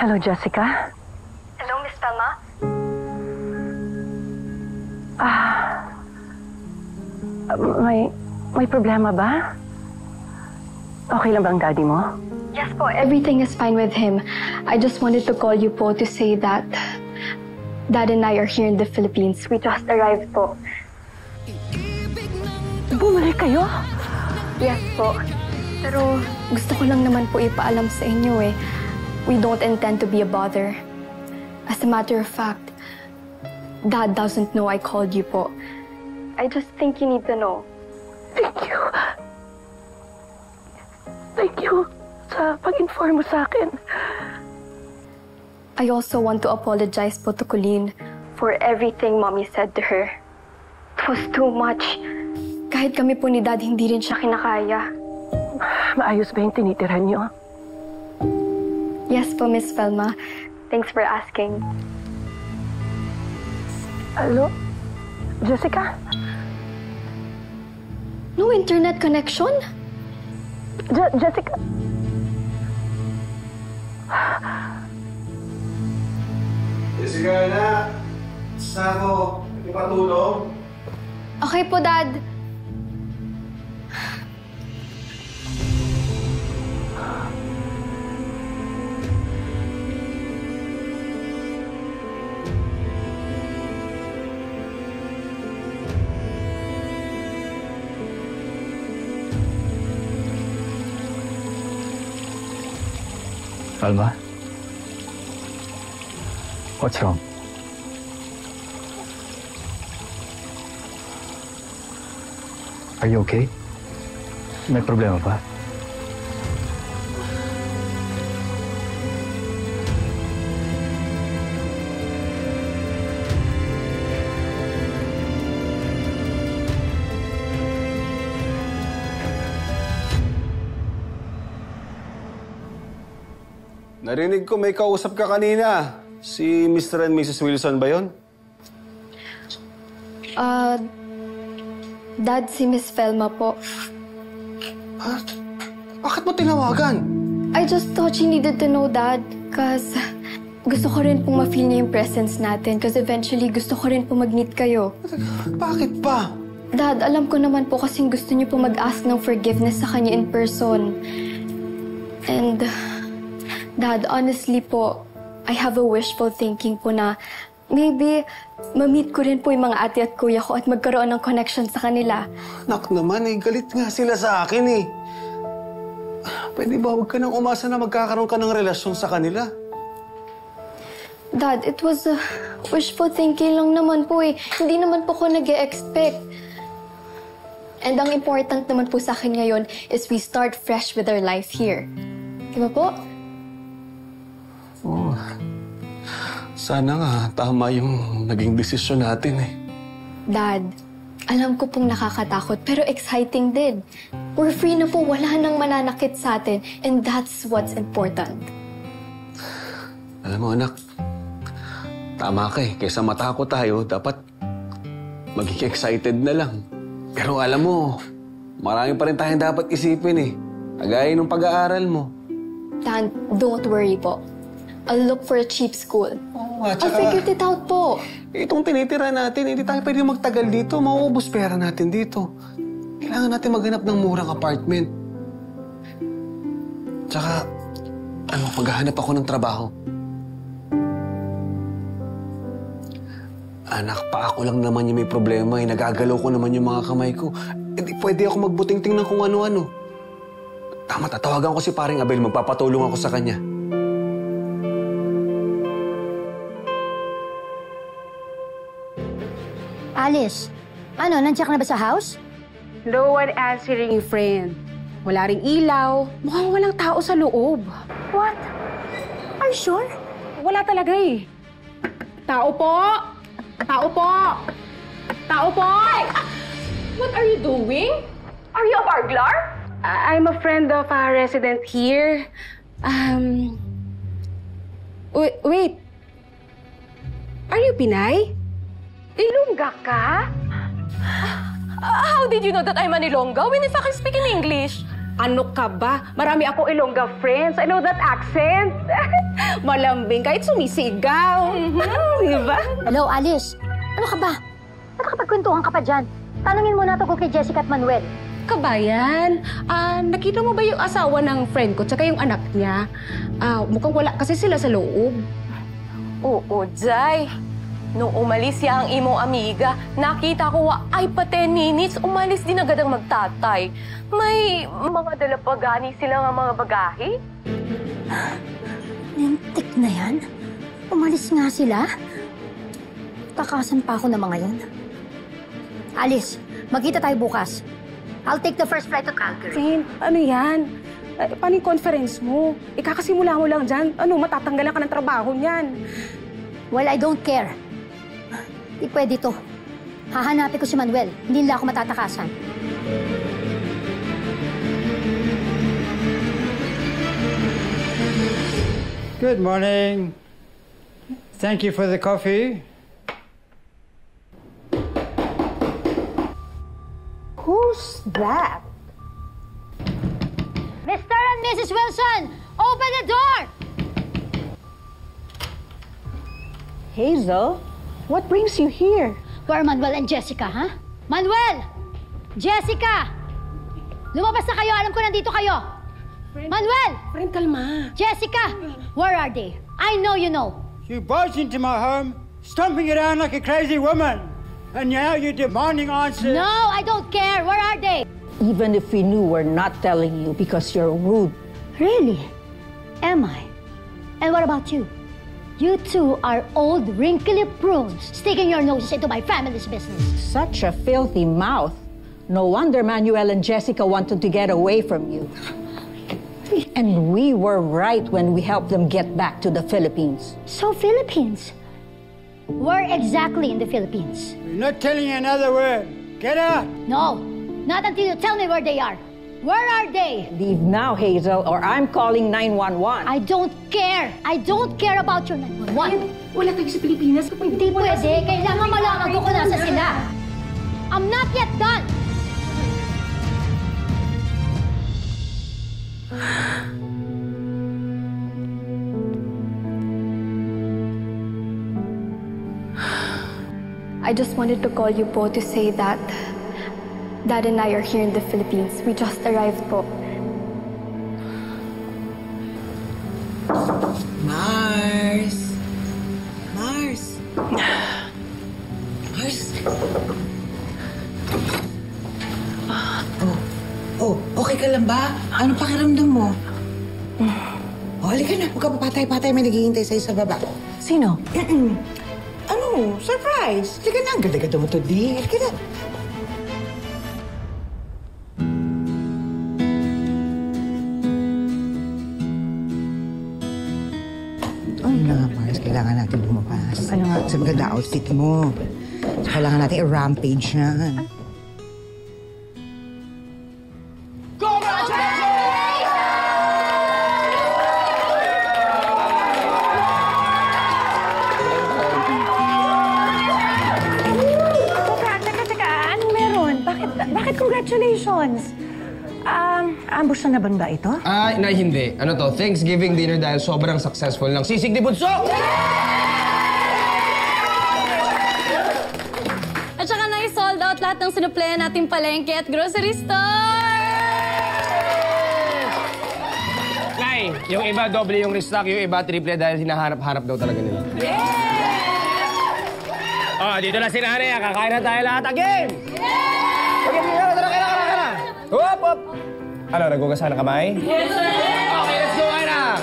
Hello, Jessica? Hello, Miss Thelma? May problema ba? Okay lang ba ang daddy mo? Yes po, everything is fine with him. I just wanted to call you po to say that Dad and I are here in the Philippines. We just arrived po. Bumalik kayo? Yes po. Pero gusto ko lang naman po ipaalam sa inyo eh. We don't intend to be a bother. As a matter of fact, Dad doesn't know I called you po. I just think you need to know. Thank you. Thank you sa pag-inform mo sa akin. I also want to apologize po to Colleen for everything Mommy said to her. It was too much. Kahit kami po ni Dad, hindi rin siya kinakaya. Maayos ba yung tinitiran niyo? Yes po, Miss Thelma. Thanks for asking. Hello? Jessica? No internet connection? Jessica? Jessica, anak! Sa ako, ipatulong. Okay po, Dad. Alma? What's wrong? Are you okay? May problema ba? Narinig ko may kausap ka kanina. Si Mr. and Mrs. Wilson ba yun? Dad, si Miss Thelma po. Ha? Bakit mo tinawagan? I just thought she needed to know, Dad. Cause gusto ko rin pong ma-feel niya yung presence natin. Cause eventually gusto ko rin po mag-meet kayo. Bakit ba? Dad, alam ko naman po kasing gusto niyo po mag-ask ng forgiveness sa kanya in person. And, Dad, honestly po, I have a wishful thinking po na maybe ma-meet ko rin po yung mga ate at kuya ko at magkaroon ng connection sa kanila. Nak naman eh, galit nga sila sa akin eh. Pwede ba huwag ka nang umasa na magkakaroon ka ng relasyon sa kanila? Dad, it was wishful thinking lang naman po eh. Hindi naman po ko nag-e-expect. And ang important naman po sa akin ngayon is we start fresh with our life here. Di ba po? Oh, sana nga tama yung naging desisyon natin eh. Dad, alam ko pong nakakatakot pero exciting din. We're free na po, wala nang mananakit sa atin and that's what's important. Alam mo anak, tama ka eh. Kaysa matakot tayo, dapat maging excited na lang. Pero alam mo, marami pa rin tayong dapat isipin eh. Kagaya ng pag-aaral mo. Dad, don't worry po. I'll look for a cheap school. Oo, I'll figure it out po. Itong tinitira natin, hindi tayo pwede magtagal dito. Mauubos pera natin dito. Kailangan natin maghanap ng murang apartment. Tsaka, maghahanap ako ng trabaho. Anak, pa ako lang naman yung may problema eh. Nagagalaw ko naman yung mga kamay ko. Hindi pwede ako magbuting-ting ng kung ano-ano. Tama, tatawagan ko si paring Abel. Magpapatulong ako sa kanya. Alice, nandiyan ka na ba sa house? No one answering, friend. Wala ring ilaw. Mukhang walang tao sa loob. What? Are you sure? Wala talaga eh. Tao po! Tao po! Tao po! What are you doing? Are you a burglar? I'm a friend of a resident here. Wait. Are you Pinay? Ilongga ka? How did you know that I'm an Ilongga when in fact I speak in English? Ano ka ba? Marami akong Ilongga friends. I know that accent. Malambing kahit sumisigaw. Di ba? Hello, Alice. Ano ka ba? Nakakapagkwentuhan ka pa dyan. Tanungin mo na tungkol kay Jessica at Manuel. Kabayan, nakita mo ba yung asawa ng friend ko tsaka yung anak niya? Mukhang wala kasi sila sa loob. Oo, Jay. Nung umalis siya ang imong amiga, nakita ko ay pa 10 minutes, umalis din agad ang magtatay. May mga dalapagani sila nga mga bagahe. Lintik na yan? Umalis nga sila? Takasan pa ako ng mga yan. Alice, magkita tayo bukas. I'll take the first flight to Calgary. Saint, ano yan? Paano yung conference mo? Ikakasimula mo lang dyan. Matatanggalan ka ng trabaho niyan. Well, I don't care. Di pwede to. Hahanapin ko si Manuel. Hindi nila ako matatakasan. Good morning. Thank you for the coffee. Who's that? Mr. and Mrs. Wilson, open the door! Hazel, what brings you here? Where are Manuel and Jessica, ha? Manuel! Jessica! Lumabas na kayo! Alam ko nandito kayo! Manuel! Friend, kalma. Jessica! Where are they? I know you know. You barged into my home, stomping around like a crazy woman. And now you're demanding answers. No, I don't care. Where are they? Even if we knew, we're not telling you because you're rude. Really? Am I? And what about you? You two are old, wrinkly prunes sticking your noses into my family's business. Such a filthy mouth. No wonder Manuel and Jessica wanted to get away from you. And we were right when we helped them get back to the Philippines. So, Philippines? Where exactly in the Philippines? You're not telling another word. Get out! No, not until you tell me where they are. Where are they? Leave now, Hazel, or I'm calling 911. I don't care. I don't care about your 911. Wala tayo sa Pilipinas. Hindi pwede. Kailangan malaman ko kung nasa sila. I'm not yet done. I just wanted to call you po to say that Dad and I are here in the Philippines. We just arrived po. Mars! Mars! Mars! Okay ka lang ba? Anong pakiramdam mo? Halika na. Huwag ka papatay-patay. May naghihintay sa'yo sa baba. Sino? Ano? Surprise! Halika na. Ang ganda-ganda mo to, di. Halika na. Ano na nga, Mars? Kailangan natin lumabas. Ano nga? Sa maganda outfit mo. So, kailangan natin i-rampage na. Bakit congratulations? Ambush na ba ito? Hindi. Ano to? Thanksgiving dinner dahil sobrang successful ng sisig ni Bunso! At saka na-sold out lahat ng sinuplayan nating palengke at grocery store! Nay, yung iba doble yung restock, yung iba triple dahil hinahanap-hanap daw talaga nila. Dito na si Nanay. Kakain na tayo lahat again! Hop, hop! Ano, nagugas na kamay? Yes, sir! Okay, let's go! Kain na!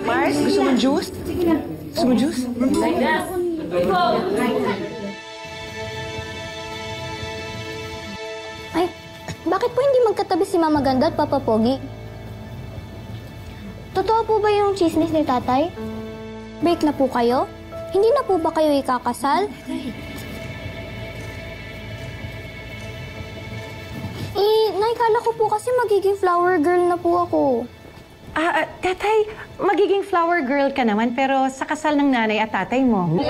Mars, gusto mong juice? Gusto mong juice? Yes. Ay, bakit po hindi magkatabi si Mama Ganda at Papa Pogi? Totoo po ba yung chismis ni Tatay? Break na po kayo? Hindi na po ba kayo ikakasal? Naikala ko po kasi magiging flower girl na po ako. Tatay, magiging flower girl ka naman pero sa kasal ng nanay at tatay mo.